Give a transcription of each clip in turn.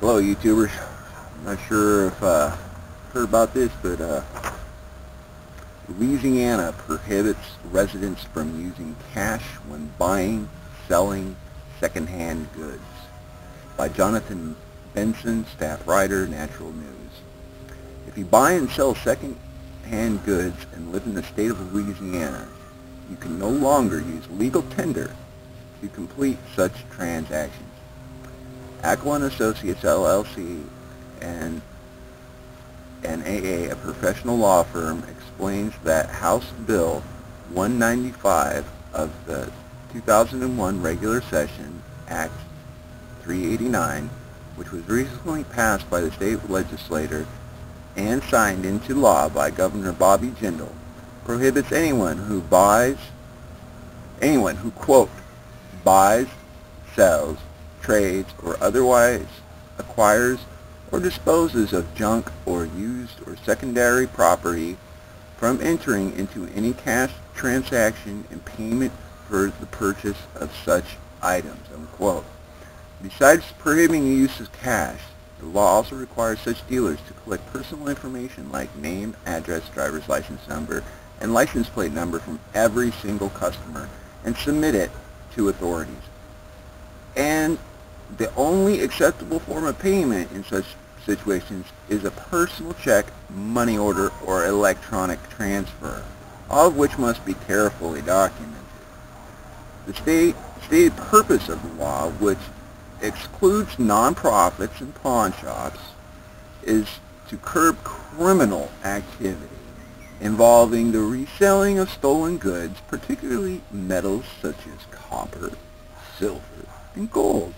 Hello YouTubers. I'm not sure if heard about this, but Louisiana prohibits residents from using cash when buying, selling second-hand goods. By Jonathan Benson, staff writer, Natural News. If you buy and sell second-hand goods and live in the state of Louisiana, you can no longer use legal tender to complete such transactions. Ackland Associates LLC and NAA, a professional law firm, explains that House Bill 195 of the 2001 Regular Session Act 389, which was recently passed by the state legislature and signed into law by Governor Bobby Jindal, prohibits anyone who quote, buys, sells, trades, or otherwise acquires or disposes of junk or used or secondary property from entering into any cash transaction and payment for the purchase of such items, unquote. Besides prohibiting the use of cash, the law also requires such dealers to collect personal information like name, address, driver's license number, and license plate number from every single customer and submit it to authorities. And the only acceptable form of payment in such situations is a personal check, money order, or electronic transfer, all of which must be carefully documented. The stated purpose of the law, which excludes nonprofits and pawn shops, is to curb criminal activity involving the reselling of stolen goods, particularly metals such as copper, silver, and gold.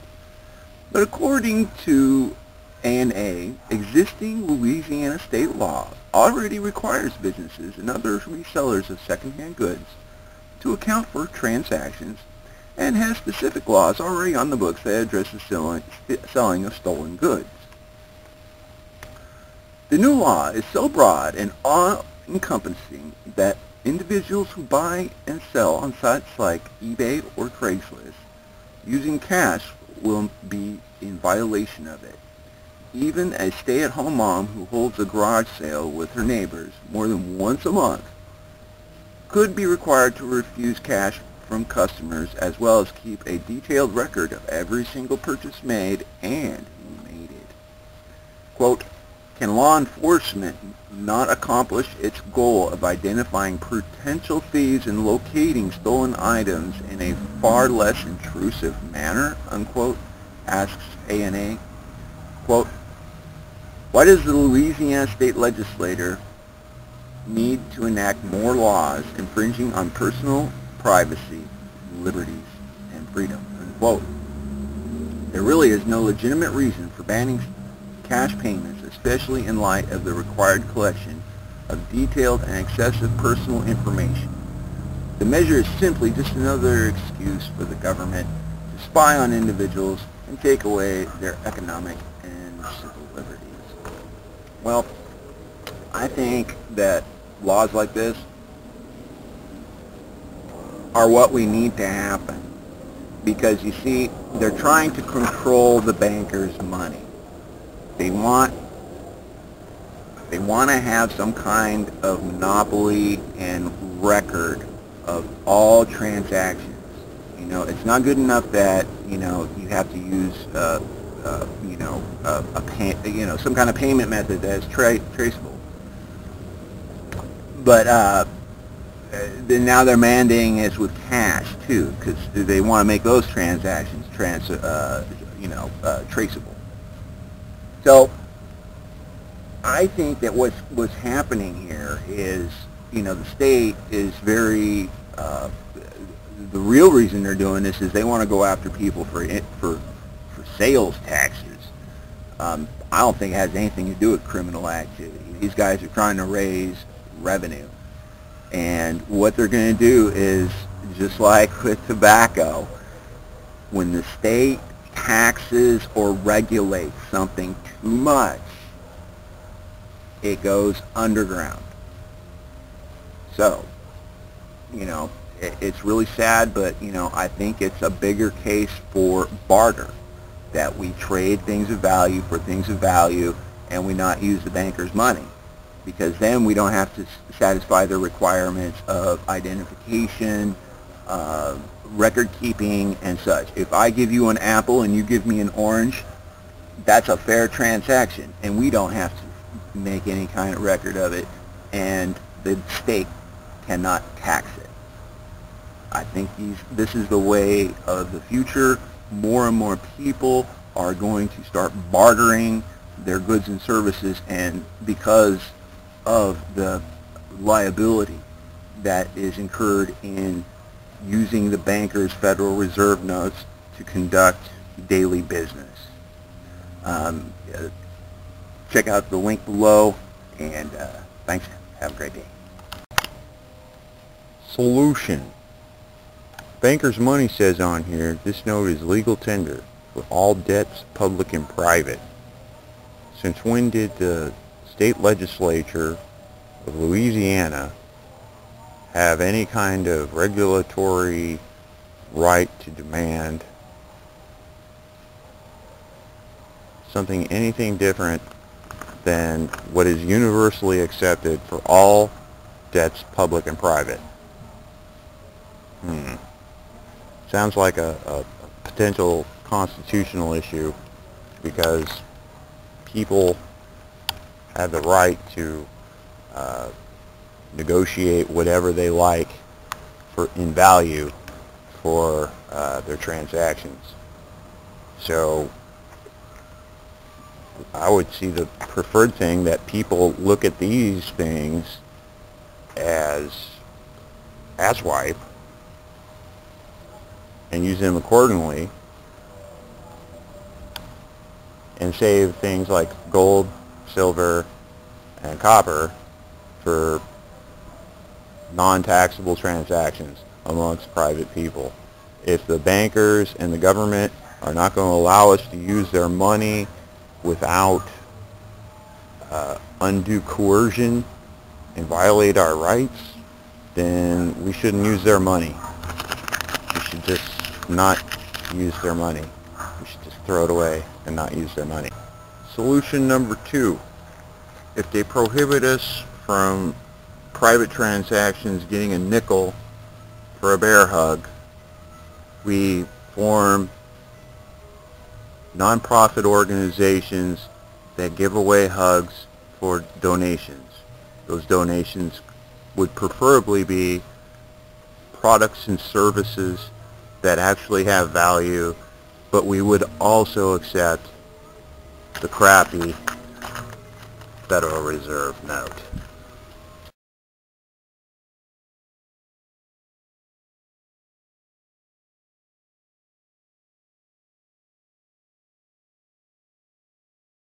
But according to ANA, existing Louisiana state law already requires businesses and other resellers of secondhand goods to account for transactions and has specific laws already on the books that address the selling of stolen goods. The new law is so broad and all-encompassing that individuals who buy and sell on sites like eBay or Craigslist using cash will be in violation of it. Even a stay-at-home mom who holds a garage sale with her neighbors more than once a month could be required to refuse cash from customers, as well as keep a detailed record of every single purchase made and who made it. Quote, can law enforcement not accomplish its goal of identifying potential thieves and locating stolen items in a far less intrusive manner, unquote, asks ANA. Quote, why does the Louisiana state legislature need to enact more laws infringing on personal privacy, liberties, and freedom, unquote? There really is no legitimate reason for banning cash payments, especially in light of the required collection of detailed and excessive personal information. The measure is simply just another excuse for the government to spy on individuals and take away their economic and civil liberties. Well, I think that laws like this are what we need to happen, because you see, they're trying to control the bankers' money. They want to have some kind of monopoly and record of all transactions. You know, it's not good enough that, you know, you have to use some kind of payment method that is traceable. But then now they're mandating it with cash too, because they want to make those transactions traceable. So I think that what's happening here is, you know, the state is very, the real reason they're doing this is they want to go after people for sales taxes. I don't think it has anything to do with criminal activity. These guys are trying to raise revenue. And what they're going to do is, just like with tobacco, when the state taxes or regulates something too much, it goes underground. So, you know, it's really sad, but, you know, I think it's a bigger case for barter. that we trade things of value for things of value and we not use the banker's money, because then we don't have to satisfy the requirements of identification, record keeping, and such. If I give you an apple and you give me an orange, that's a fair transaction, and we don't have to make any kind of record of it, and the state cannot tax it. I think this is the way of the future. More and more people are going to start bartering their goods and services, and because of the liability that is incurred in using the banker's Federal Reserve notes to conduct daily business. Check out the link below, and thanks. Have a great day. Solution. Banker's Money says on here, this note is legal tender for all debts, public and private. Since when did the state legislature of Louisiana have any kind of regulatory right to demand anything different than what is universally accepted for all debts, public and private? Sounds like a potential constitutional issue, because people have the right to negotiate whatever they like in value for their transactions. So I would see the preferred thing that people look at these things as asswipe and use them accordingly, and save things like gold, silver, and copper for non-taxable transactions amongst private people. If the bankers and the government are not going to allow us to use their money without undue coercion and violate our rights, then we shouldn't use their money. We should just not use their money. We should just throw it away and not use their money. Solution number 2. If they prohibit us from private transactions getting a nickel for a bear hug, we form non-profit organizations that give away hugs for donations. Those donations would preferably be products and services that actually have value, but we would also accept the crappy Federal Reserve note.